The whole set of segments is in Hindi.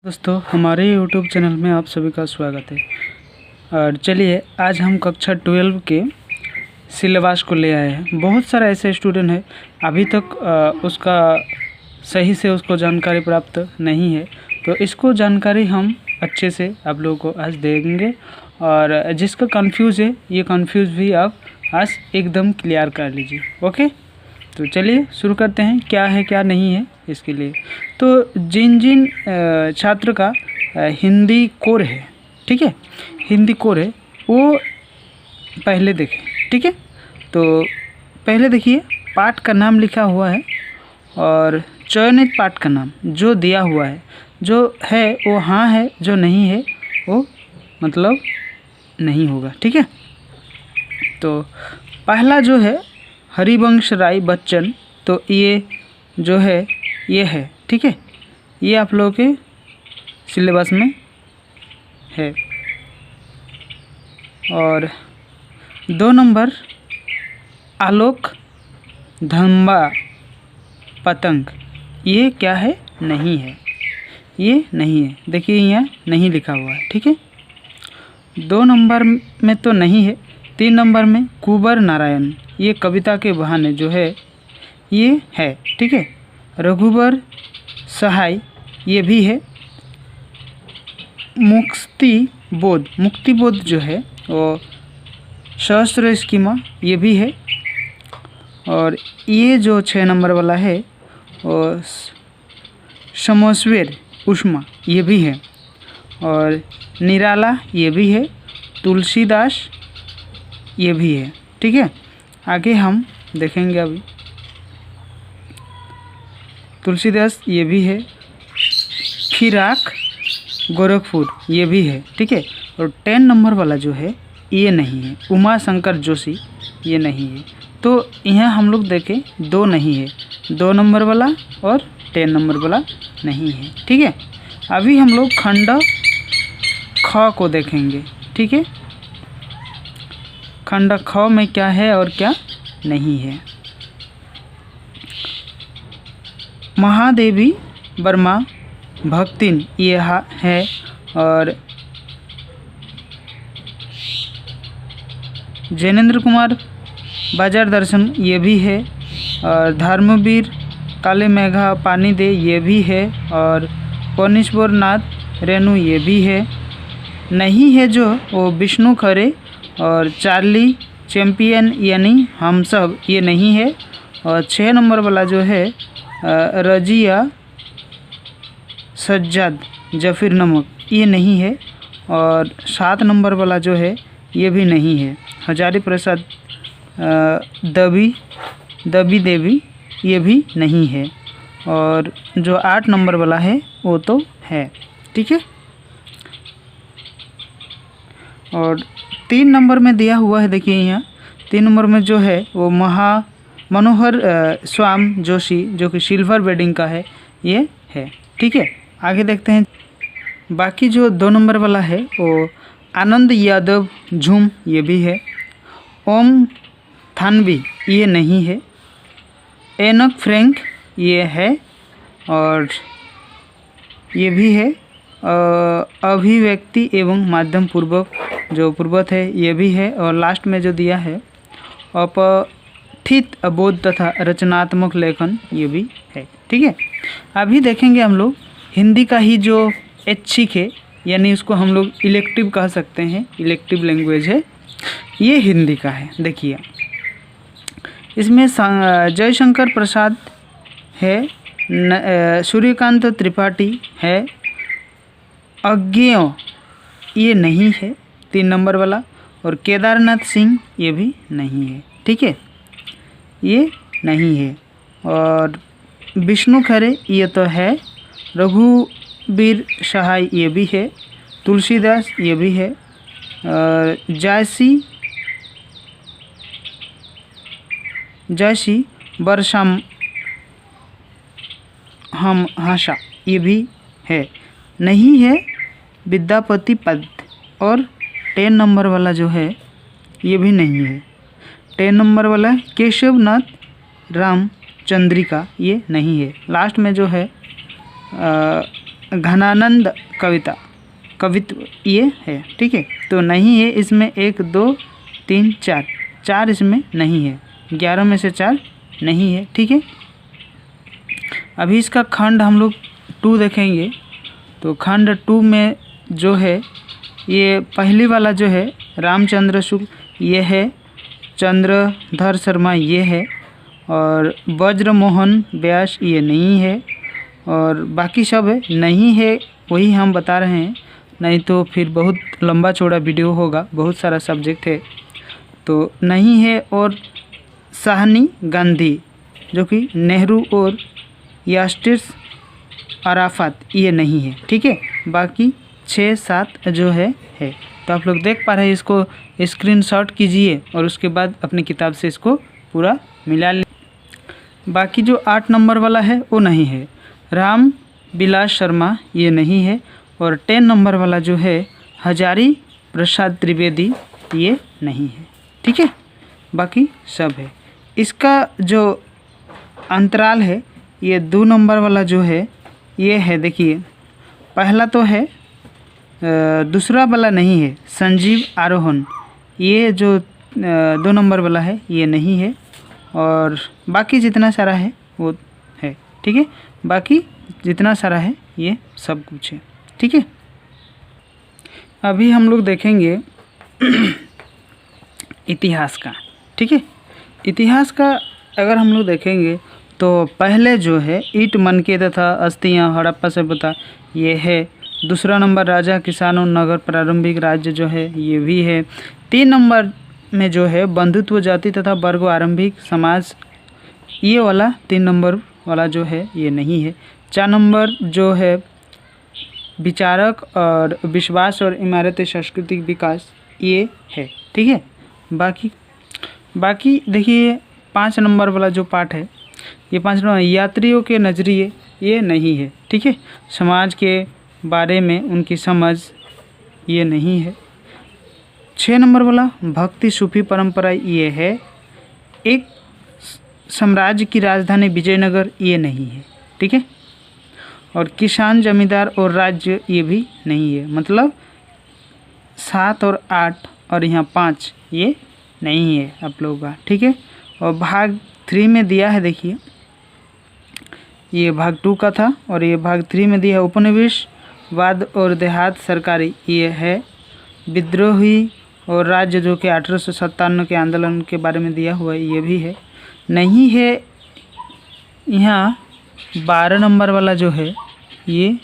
दोस्तों, हमारे YouTube चैनल में आप सभी का स्वागत है। और चलिए आज हम कक्षा 12 के सिलेबस को ले आए हैं। बहुत सारे ऐसे स्टूडेंट हैं अभी तक उसका सही से उसको जानकारी प्राप्त नहीं है, तो इसको जानकारी हम अच्छे से आप लोगों को आज देंगे। और जिसका कंफ्यूज है ये कंफ्यूज भी आप आज एकदम क्लियर कर लीजिए। ओके, तो चलिए शुरू करते हैं। क्या है क्या नहीं है इसके लिए। तो जिन छात्र का हिंदी कोर है, ठीक है, हिंदी कोर है, वो पहले देखें। ठीक है, तो पहले देखिए पाठ का नाम लिखा हुआ है और चयनित पाठ का नाम जो दिया हुआ है, जो है वो हाँ है, जो नहीं है वो मतलब नहीं होगा। ठीक है, तो पहला जो है हरिवंश राय बच्चन, तो ये जो है ये है। ठीक है, ये आप लोगों के सिलेबस में है। और 2 नंबर आलोक धम्बा पतंग, ये क्या है? नहीं है, ये नहीं है। देखिए यहाँ नहीं लिखा हुआ है। ठीक है, 2 नंबर में तो नहीं है। 3 नंबर में कुंवर नारायण, ये कविता के बहाने जो है ये है। ठीक है, रघुवर सहाय ये भी है। मुक्ति बोध जो है वो सहस्त्र स्कीमा ये भी है। और ये जो 6 नंबर वाला है वो समोस्वेर उष्मा ये भी है। और निराला ये भी है। तुलसीदास ये भी है। ठीक है, आगे हम देखेंगे। अभी तुलसीदास ये भी है। फिराक गोरखपुर ये भी है। ठीक है, और 10 नंबर वाला जो है ये नहीं है। उमा शंकर जोशी ये नहीं है। तो यहाँ हम लोग देखें 2 नहीं है, 2 नंबर वाला और 10 नंबर वाला नहीं है। ठीक है, अभी हम लोग खंड ख को देखेंगे। ठीक है, खंड ख में क्या है और क्या नहीं है। महादेवी वर्मा भक्तिन ये है। और जैनेन्द्र कुमार बाजार दर्शन ये भी है। और धर्मवीर काले मेघा पानी दे ये भी है। और पनीश्वर नाथ रेणु ये भी है। नहीं है जो वो विष्णु खरे और चार्ली चैंपियन यानी हम सब ये नहीं है। और 6 नंबर वाला जो है रजिया सज्जाद जफीर नमक ये नहीं है। और 7 नंबर वाला जो है ये भी नहीं है। हजारी प्रसाद दबी देवी ये भी नहीं है। और जो 8 नंबर वाला है वो तो है। ठीक है, और 3 नंबर में दिया हुआ है। देखिए यहाँ 3 नंबर में जो है वो मनोहर स्वाम जोशी जो कि सिल्वर वेडिंग का है ये है। ठीक है, आगे देखते हैं। बाकी जो 2 नंबर वाला है वो आनंद यादव झूम ये भी है। ओम थानवी ये नहीं है। एनक फ्रैंक ये है और ये भी है। अभिव्यक्ति एवं माध्यम पूर्वक जो पूर्वत है ये भी है। और लास्ट में जो दिया है अपठित अबोध तथा रचनात्मक लेखन ये भी है। ठीक है, अभी देखेंगे हम लोग हिंदी का ही जो ऐच्छिक है, यानी उसको हम लोग इलेक्टिव कह सकते हैं, इलेक्टिव लैंग्वेज है, ये हिंदी का है। देखिए इसमें जयशंकर प्रसाद है, सूर्यकांत त्रिपाठी है। अज्ञेय ये नहीं है 3 नंबर वाला। और केदारनाथ सिंह ये भी नहीं है। ठीक है, ये नहीं है। और विष्णु खरे ये तो है। रघुवीर सहाय ये भी है। तुलसीदास ये भी है। और जयसी बरसाम हम हाशा ये भी है। नहीं है विद्यापति पद। और 10 नंबर वाला जो है ये भी नहीं है। 10 नंबर वाला केशवनाथ राम चंद्रिका ये नहीं है। लास्ट में जो है घनानंद कवित्व ये है, ठीक है। तो नहीं है इसमें 1 2 3 4 इसमें नहीं है, 11 में से 4 नहीं है, ठीक है। अभी इसका खंड हम लोग 2 देखेंगे। तो खंड 2 में जो है ये पहली वाला जो है रामचंद्र शुक्ल ये है, चंद्रधर शर्मा ये है, और ब्रजमोहन व्यास ये नहीं है, और बाकी सब है नहीं है, वही हम बता रहे हैं, नहीं तो फिर बहुत लंबा चौड़ा वीडियो होगा, बहुत सारा सब्जेक्ट है। तो नहीं है, और साहनी गांधी जो कि नेहरू और यासिर अराफात ये नहीं है, ठीक है। बाकी 6 7 जो है। तो आप लोग देख पा रहे हैं, इसको स्क्रीनशॉट कीजिए और उसके बाद अपनी किताब से इसको पूरा मिला ले। बाकी जो 8 नंबर वाला है वो नहीं है, राम विलास शर्मा ये नहीं है, और 10 नंबर वाला जो है हजारी प्रसाद त्रिवेदी ये नहीं है, ठीक है। बाकी सब है। इसका जो अंतराल है ये 2 नंबर वाला जो है ये है, देखिए पहला तो है, दूसरा वाला नहीं है संजीव आरोहन, ये जो 2 नंबर वाला है ये नहीं है, और बाकी जितना सारा है वो है, ठीक है। बाकी जितना सारा है ये सब कुछ है, ठीक है। अभी हम लोग देखेंगे इतिहास का, ठीक है। इतिहास का अगर हम लोग देखेंगे तो पहले जो है ईंट मनके तथा अस्थियाँ हड़प्पा सभ्यता ये है। दूसरा नंबर राजा किसानों नगर प्रारंभिक राज्य जो है ये भी है। 3 नंबर में जो है बंधुत्व जाति तथा वर्ग आरंभिक समाज ये वाला 3 नंबर वाला जो है ये नहीं है। 4 नंबर जो है विचारक और विश्वास और इमारती सांस्कृतिक विकास ये है, ठीक है। बाकी देखिए 5 नंबर वाला जो पार्ट है ये 5 नंबर यात्रियों के नज़रिए ये नहीं है, ठीक है। समाज के बारे में उनकी समझ ये नहीं है। 6 नंबर वाला भक्ति सूफी परंपरा ये है। एक साम्राज्य की राजधानी विजयनगर ये नहीं है, ठीक है। और किसान जमींदार और राज्य ये भी नहीं है, मतलब 7 और 8 और यहाँ 5 ये नहीं है आप लोगों का, ठीक है। और भाग 3 में दिया है, देखिए ये भाग 2 का था और ये भाग 3 में दिया है उपनिवेशवाद और देहात सरकारी ये है। विद्रोही और राज्य जो कि 1857 के आंदोलन के बारे में दिया हुआ है ये भी है, नहीं है। यहाँ 12 नंबर वाला जो है ये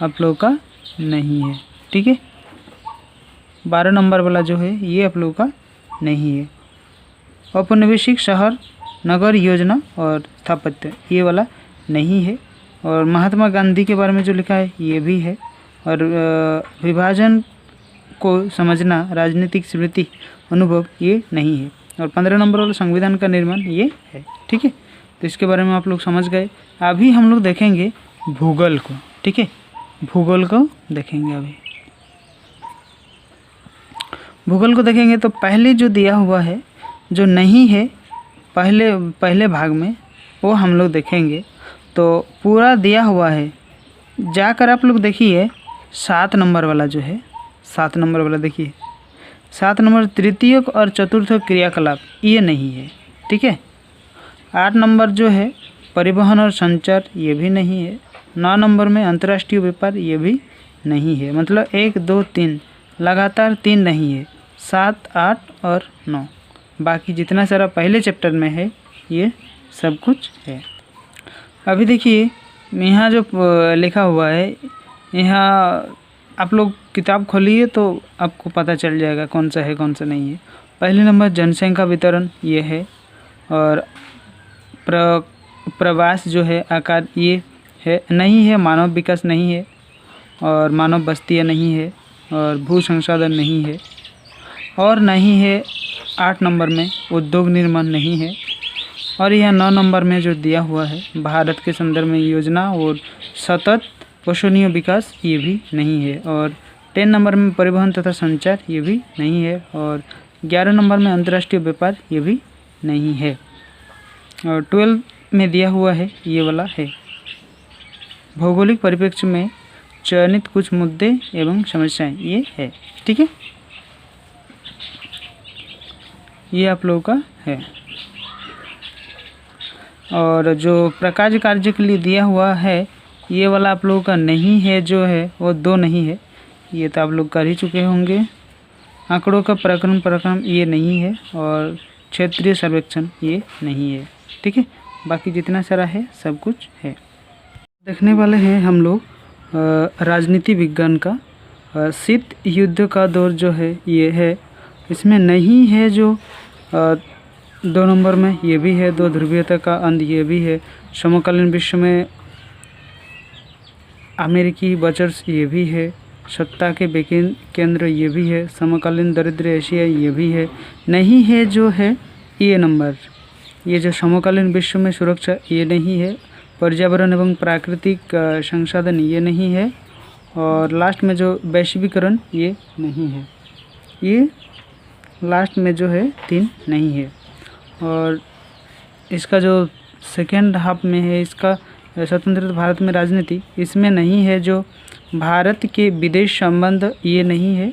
आप लोगों का नहीं है, ठीक है। 12 नंबर वाला जो है ये आप लोगों का नहीं है। औपनिवेशिक शहर नगर योजना और स्थापत्य ये वाला नहीं है। और महात्मा गांधी के बारे में जो लिखा है ये भी है। और विभाजन को समझना राजनीतिक स्मृति अनुभव ये नहीं है। और 15 नंबर वाला संविधान का निर्माण ये है, ठीक है। तो इसके बारे में आप लोग समझ गए। अभी हम लोग देखेंगे भूगोल को, ठीक है। भूगोल को देखेंगे। अभी भूगोल को देखेंगे तो पहले जो दिया हुआ है जो नहीं है पहले भाग में वो हम लोग देखेंगे। तो पूरा दिया हुआ है, जाकर आप लोग देखिए 7 नंबर वाला जो है 7 नंबर वाला देखिए 7 नंबर तृतीयक और चतुर्थ क्रियाकलाप ये नहीं है, ठीक है। 8 नंबर जो है परिवहन और संचार ये भी नहीं है। 9 नंबर में अंतर्राष्ट्रीय व्यापार ये भी नहीं है, मतलब 1 2 3 लगातार 3 नहीं है, 7 8 और 9। बाकी जितना सारा पहले चैप्टर में है ये सब कुछ है। अभी देखिए यहाँ जो लिखा हुआ है, यहाँ आप लोग किताब खोलिए तो आपको पता चल जाएगा कौन सा है कौन सा नहीं है। पहले नंबर जनसंख्या वितरण ये है। और प्रवास जो है आकार ये है नहीं है। मानव विकास नहीं है और मानव बस्तियाँ नहीं है और भू संसाधन नहीं है। और नहीं है 8 नंबर में उद्योग निर्माण नहीं है। और यह 9 नंबर में जो दिया हुआ है भारत के संदर्भ में योजना और सतत पोषणीय विकास ये भी नहीं है। और 10 नंबर में परिवहन तथा संचार ये भी नहीं है। और 11 नंबर में अंतर्राष्ट्रीय व्यापार ये भी नहीं है। और 12 में दिया हुआ है ये वाला है। भौगोलिक परिप्रेक्ष्य में चयनित कुछ मुद्दे एवं समस्याएं, ये है। ठीक है, ये आप लोगों का है। और जो प्रकाश कार्य के लिए दिया हुआ है ये वाला आप लोगों का नहीं है, जो है वो 2 नहीं है, ये तो आप लोग कर ही चुके होंगे। आंकड़ों का प्रक्रम ये नहीं है, और क्षेत्रीय सर्वेक्षण ये नहीं है। ठीक है, बाकी जितना सारा है सब कुछ है। देखने वाले हैं हम लोग राजनीति विज्ञान का शीत युद्ध का दौर जो है ये है। इसमें नहीं है जो 2 नंबर में, ये भी है 2 ध्रुवीयता का अंत, ये भी है समकालीन विश्व में अमेरिकी वर्चस्व, ये भी है सत्ता के केंद्र, ये भी है समकालीन दरिद्र एशिया, ये भी है। नहीं है जो है ये नंबर, ये जो समकालीन विश्व में सुरक्षा, ये नहीं है। पर्यावरण एवं प्राकृतिक संसाधन, ये नहीं है। और लास्ट में जो वैश्वीकरण, ये नहीं है। ये लास्ट में जो है 3 नहीं है। और इसका जो सेकेंड हाफ में है, इसका स्वतंत्र भारत में राजनीति, इसमें नहीं है जो भारत के विदेश संबंध, ये नहीं है।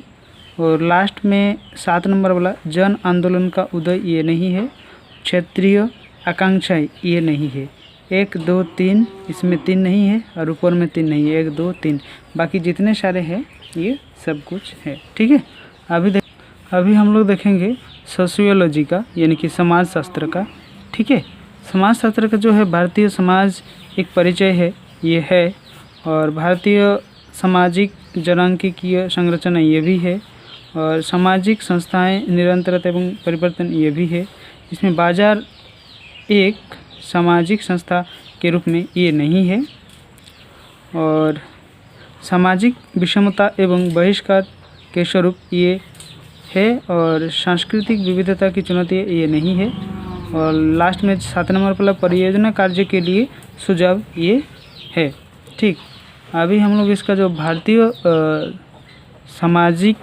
और लास्ट में 7 नंबर वाला जन आंदोलन का उदय, ये नहीं है। क्षेत्रीय आकांक्षाएं, ये नहीं है। 1 2 3, इसमें 3 नहीं है, और ऊपर में 3 नहीं है। 1 2 3, बाकी जितने सारे हैं ये सब कुछ है। ठीक है, अभी हम लोग देखेंगे सोशियोलॉजी का, यानी कि समाज शास्त्र का। ठीक है, समाज शास्त्र का जो है भारतीय समाज एक परिचय है, ये है। और भारतीय सामाजिक जनांकीय संरचना, ये भी है। और सामाजिक संस्थाएं, निरंतरता एवं परिवर्तन, ये भी है। इसमें बाजार एक सामाजिक संस्था के रूप में, ये नहीं है। और सामाजिक विषमता एवं बहिष्कार के स्वरूप, ये है। और सांस्कृतिक विविधता की चुनौती, ये नहीं है। और लास्ट में 7 नंबर पर परियोजना कार्य के लिए सुझाव, ये है। ठीक, अभी हम लोग इसका जो भारतीय सामाजिक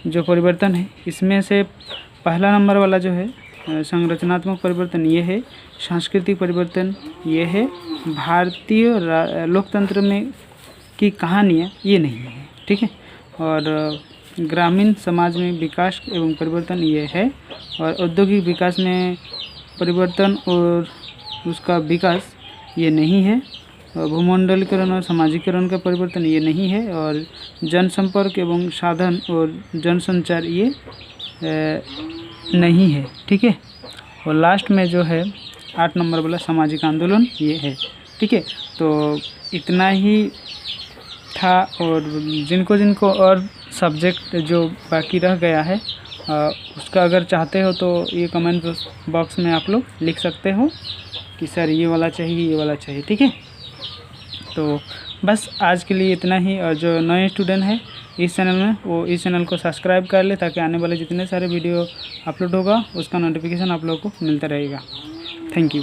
जो परिवर्तन है, इसमें से पहला नंबर वाला जो है संरचनात्मक परिवर्तन, ये है। सांस्कृतिक परिवर्तन, ये है। भारतीय लोकतंत्र में की कहानियाँ, ये नहीं है। ठीक है, और ग्रामीण समाज में विकास एवं परिवर्तन, ये है। और औद्योगिक विकास में परिवर्तन और उसका विकास, ये नहीं है। भूमंडलीकरण और सामाजिकरण का परिवर्तन, ये नहीं है। और जनसंपर्क एवं साधन और जनसंचार, ये नहीं है। ठीक है, और लास्ट में जो है 8 नंबर वाला सामाजिक आंदोलन, ये है। ठीक है, तो इतना ही था। और जिनको और सब्जेक्ट जो बाकी रह गया है उसका अगर चाहते हो तो ये कमेंट बॉक्स में आप लोग लिख सकते हो कि सर ये वाला चाहिए, ये वाला चाहिए। ठीक है, तो बस आज के लिए इतना ही। और जो नए स्टूडेंट हैं इस चैनल में, वो इस चैनल को सब्सक्राइब कर ले, ताकि आने वाले जितने सारे वीडियो अपलोड होगा उसका नोटिफिकेशन आप लोगों को मिलता रहेगा। Thank you.